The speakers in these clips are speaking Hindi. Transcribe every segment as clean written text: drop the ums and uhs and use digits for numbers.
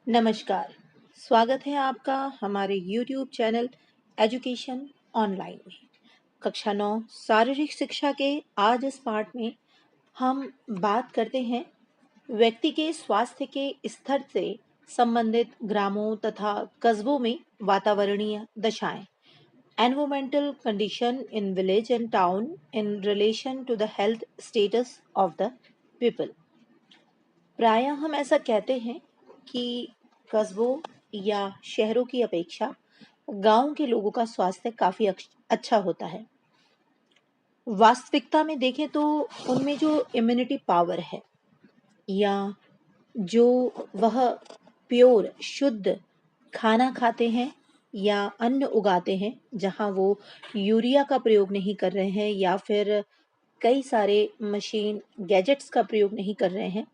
नमस्कार, स्वागत है आपका हमारे YouTube चैनल एजुकेशन ऑनलाइन में। कक्षा 9 शारीरिक शिक्षा के आज इस पाठ में हम बात करते हैं व्यक्ति के स्वास्थ्य के स्तर से संबंधित ग्रामों तथा कस्बों में वातावरणीय दशाएं, environmental condition in village and town in relation to the health status of the people. प्रायः हम ऐसा कहते हैं कि कस्बों या शहरों की अपेक्षा गांव के लोगों का स्वास्थ्य काफी अच्छा होता है। वास्तविकता में देखें तो उनमें जो इम्यूनिटी पावर है या जो वह प्योर शुद्ध खाना खाते हैं या अन्न उगाते हैं जहां वो यूरिया का प्रयोग नहीं कर रहे हैं या फिर कई सारे मशीन गैजेट्स का प्रयोग नहीं कर रहे हैं,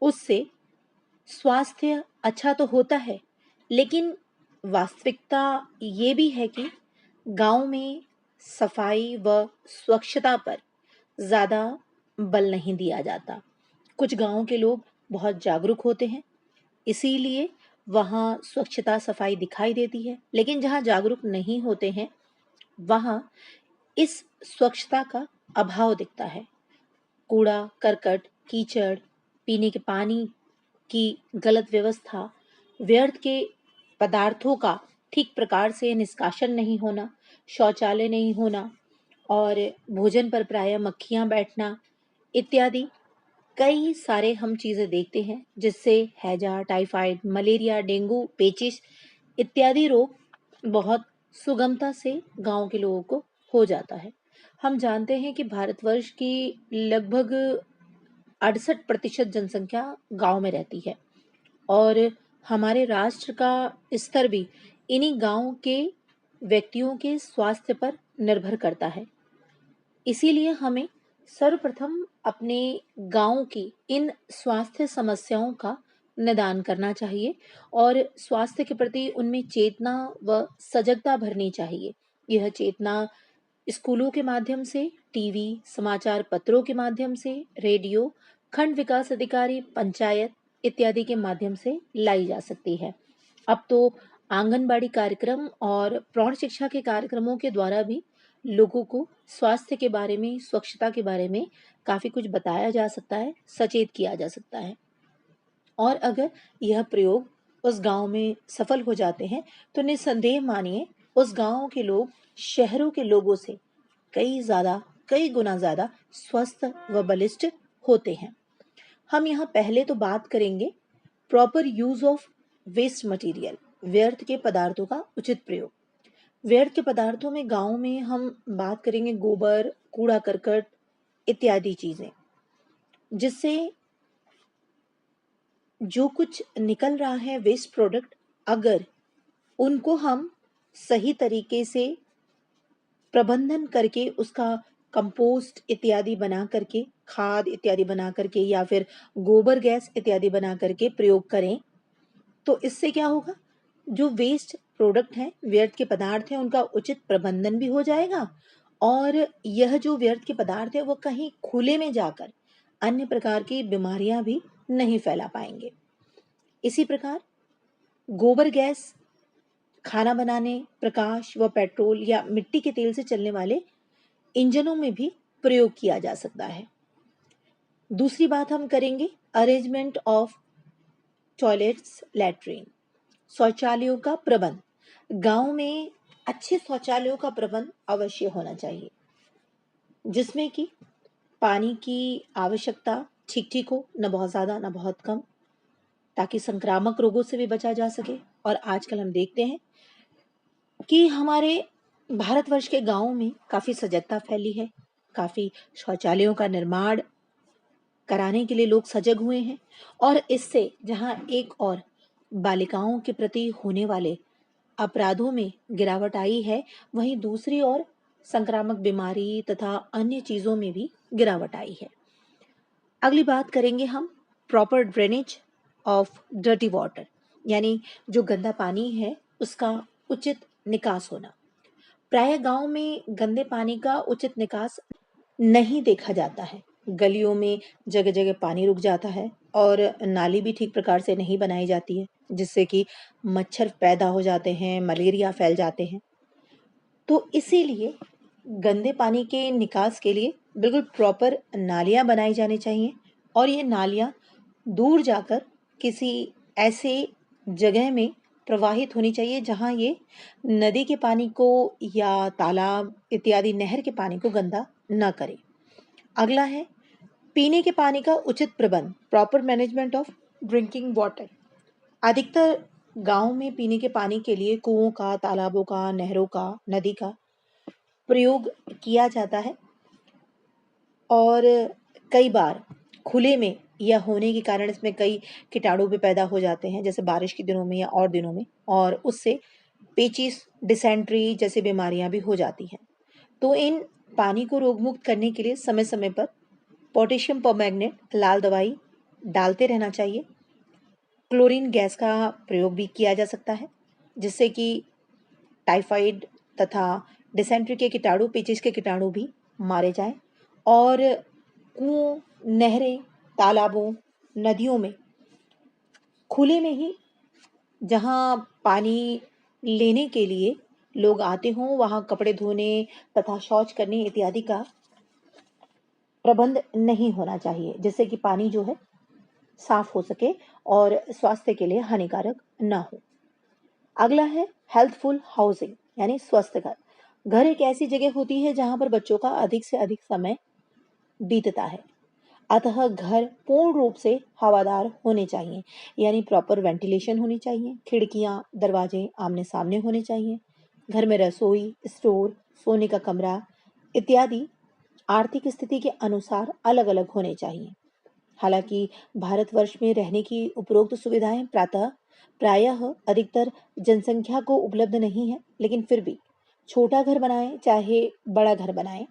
उससे स्वास्थ्य अच्छा तो होता है, लेकिन वास्तविकता ये भी है कि गांव में सफाई व स्वच्छता पर ज़्यादा बल नहीं दिया जाता। कुछ गांव के लोग बहुत जागरूक होते हैं, इसीलिए वहाँ स्वच्छता सफाई दिखाई देती है, लेकिन जहाँ जागरूक नहीं होते हैं, वहाँ इस स्वच्छता का अभाव दिखता है। कूड़ा करकट, कीचड़, पीने के पानी की गलत व्यवस्था, व्यर्थ के पदार्थों का ठीक प्रकार से निष्कासन नहीं होना, शौचालय नहीं होना और भोजन पर प्रायः मक्खियां बैठना इत्यादि कई सारे हम चीजें देखते हैं जिससे हैजा, टाइफाइड, मलेरिया, डेंगू, पेचिश इत्यादि रोग बहुत सुगमता से गांव के लोगों को हो जाता है। हम जानते हैं कि भारतवर्ष की लगभग 68% जनसंख्या गांव में रहती है और हमारे राष्ट्र का स्तर भी इन्हीं गांव के व्यक्तियों के स्वास्थ्य पर निर्भर करता है। इसीलिए हमें सर्वप्रथम अपने गांव की इन स्वास्थ्य समस्याओं का निदान करना चाहिए और स्वास्थ्य के प्रति उनमें चेतना व सजगता भरनी चाहिए। यह चेतना स्कूलों के माध्यम से, टीवी, समाचार पत्रों के माध्यम से, रेडियो, खंड विकास अधिकारी, पंचायत इत्यादि के माध्यम से लाई जा सकती है। अब तो आंगनबाड़ी कार्यक्रम और प्रौढ़ शिक्षा के कार्यक्रमों के द्वारा भी लोगों को स्वास्थ्य के बारे में, स्वच्छता के बारे में काफी कुछ बताया जा सकता है, सचेत किया जा सकता है। और अगर यह प्रयोग उस गांव में सफल हो जाते हैं तो निस्संदेह मानिए उस गांव के लोग शहरों के लोगों से कई गुना ज्यादा स्वस्थ व बलिष्ठ होते हैं। हम यहाँ पहले तो बात करेंगे proper use of waste material, व्यर्थ के पदार्थों का उचित प्रयोग। व्यर्थ के पदार्थों में गांव में हम बात करेंगे गोबर, कूड़ा करकट इत्यादि चीजें, जिससे जो कुछ निकल रहा है वेस्ट प्रोडक्ट, अगर उनको हम सही तरीके से प्रबंधन करके उसका कंपोस्ट इत्यादि बना करके, खाद इत्यादि बना करके या फिर गोबर गैस इत्यादि बना करके प्रयोग करें, तो इससे क्या होगा, जो वेस्ट प्रोडक्ट है, व्यर्थ के पदार्थ हैं, उनका उचित प्रबंधन भी हो जाएगा और यह जो व्यर्थ के पदार्थ है वो कहीं खुले में जाकर अन्य प्रकार की बीमारियां भी नहीं फैला पाएंगे। इसी प्रकार गोबर गैस खाना बनाने, प्रकाश व पेट्रोल या मिट्टी के तेल से चलने वाले इंजनों में भी प्रयोग किया जा सकता है। दूसरी बात हम करेंगे अरेंजमेंट ऑफ टॉयलेट्स, लैट्रिन, शौचालयों का प्रबंध। गांव में अच्छे शौचालयों का प्रबंध अवश्य होना चाहिए, जिसमें कि पानी की आवश्यकता ठीक ठीक हो, न बहुत ज्यादा न बहुत कम, ताकि संक्रामक रोगों से भी बचा जा सके। और आजकल हम देखते हैं कि हमारे भारतवर्ष के गांवों में काफी सजगता फैली है, काफी शौचालयों का निर्माण कराने के लिए लोग सजग हुए हैं और इससे जहां एक और बालिकाओं के प्रति होने वाले अपराधों में गिरावट आई है, वहीं दूसरी ओर संक्रामक बीमारी तथा अन्य चीजों में भी गिरावट आई है। अगली बात करेंगे हम proper drainage of dirty water, यानी जो गंदा पानी है उसका उचित निकास होना। प्राय गांव में गंदे पानी का उचित निकास नहीं देखा जाता है, गलियों में जगह-जगह पानी रुक जाता है और नाली भी ठीक प्रकार से नहीं बनाई जाती है, जिससे कि मच्छर पैदा हो जाते हैं, मलेरिया फैल जाते हैं। तो इसीलिए गंदे पानी के निकास के लिए बिल्कुल प्रॉपर नालियाँ बनाई जानी चाहिए और ये नालियाँ दूर जाकर किसी ऐसे जगह में प्रवाहित होनी चाहिए जहाँ ये नदी के पानी को या तालाब इत्यादि नहर के पानी को गंदा ना करे। अगला है पीने के पानी का उचित प्रबंध, proper management of drinking water. अधिकतर गांव में पीने के पानी के लिए कुओं का, तालाबों का, नहरों का, नदी का प्रयोग किया जाता है और कई बार खुले में यह होने के कारण इसमें कई कीटाणु भी पैदा हो जाते हैं, जैसे बारिश के दिनों में या और दिनों में, और उससे पेचिस, डिसेंट्री जैसी बीमारियां भी हो जाती हैं। तो इन पानी को रोगमुक्त करने के लिए समय-समय पर पोटेशियम परमैंगनेट लाल दवाई डालते रहना चाहिए। क्लोरीन गैस का प्रयोग भी किया जा सकता है, जिससे कि टाइफाइड तथा डिसेंट्री के कीटाणु, पेचिस के कीटाणु भी मारे जाएं और कुओं, नहरें, तालाबों, नदियों में खुले में ही जहाँ पानी लेने के लिए लोग आते हों, वहाँ कपड़े धोने तथा शौच करने इत्यादि का प्रबंध नहीं होना चाहिए, जिससे कि पानी जो है साफ हो सके और स्वास्थ्य के लिए हानिकारक ना हो। अगला है हेल्थफुल हाउसिंग यानी स्वस्थ घर। घर एक ऐसी जगह होती है जहाँ पर बच्चों का अधिक से अधिक समय बीतता है, अतः घर पूर्ण रूप से हवादार होने चाहिए, यानी प्रॉपर वेंटिलेशन होनी चाहिए, खिड़कियां, दरवाजे आमने सामने होने चाहिए। घर में रसोई, स्टोर, सोने का कमरा इत्यादि आर्थिक स्थिति के अनुसार अलग अलग होने चाहिए। हालांकि भारतवर्ष में रहने की उपरोक्त सुविधाएं प्रायः अधिकतर जनसंख्या को उपलब्ध नहीं है, लेकिन फिर भी छोटा घर बनाएं चाहे बड़ा घर बनाएं,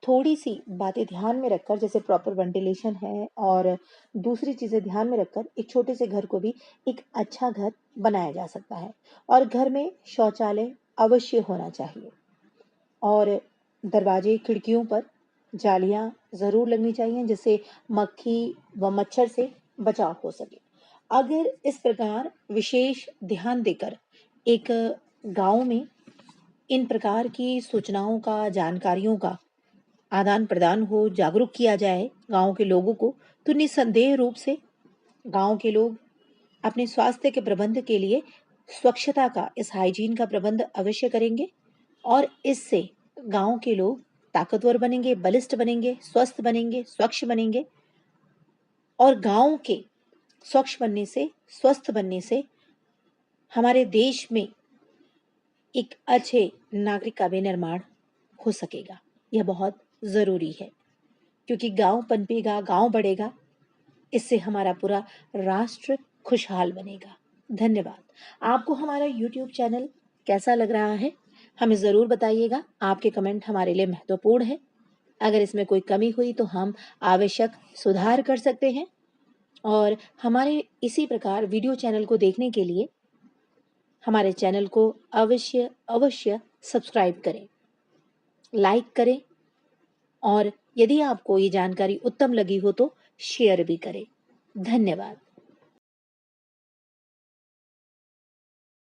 थोड़ी सी बातें ध्यान में रखकर, जैसे प्रॉपर वेंटिलेशन है और दूसरी चीजें ध्यान में रखकर एक छोटे से घर को भी एक अच्छा घर बनाया जा सकता है। और घर में शौचालय अवश्य होना चाहिए और दरवाजे खिड़कियों पर जालियां जरूर लगनी चाहिए, जिससे मक्खी व मच्छर से बचाव हो सके। अगर इस प्रकार विशेष ध्यान देकर एक गांव में इन प्रकार की सूचनाओं का, जानकारियों का आदान प्रदान हो, जागरूक किया जाए गांव के लोगों को, तो निसंदेह रूप से गांव के लोग अपने स्वास्थ्य के प्रबंध के लिए स्वच्छता का, इस हाइजीन का प्रबंध अवश्य करेंगे और इससे गांव के लोग ताकतवर बनेंगे, बलिष्ठ बनेंगे, स्वस्थ बनेंगे, स्वच्छ बनेंगे और गांव के स्वच्छ बनने से, स्वस्थ बनने से हमारे देश में एक अच्छे नागरिक का भी निर्माण हो सकेगा। यह बहुत जरूरी है, क्योंकि गांव पनपेगा, गांव बढ़ेगा, इससे हमारा पूरा राष्ट्र खुशहाल बनेगा। धन्यवाद। आपको हमारा YouTube चैनल कैसा लग रहा है, हमें ज़रूर बताइएगा। आपके कमेंट हमारे लिए महत्वपूर्ण है। अगर इसमें कोई कमी हुई तो हम आवश्यक सुधार कर सकते हैं और हमारे इसी प्रकार वीडियो चैनल को देखने के लिए हमारे चैनल को अवश्य अवश्य सब्सक्राइब करें, लाइक करें और यदि आपको ये जानकारी उत्तम लगी हो तो शेयर भी करें। धन्यवाद।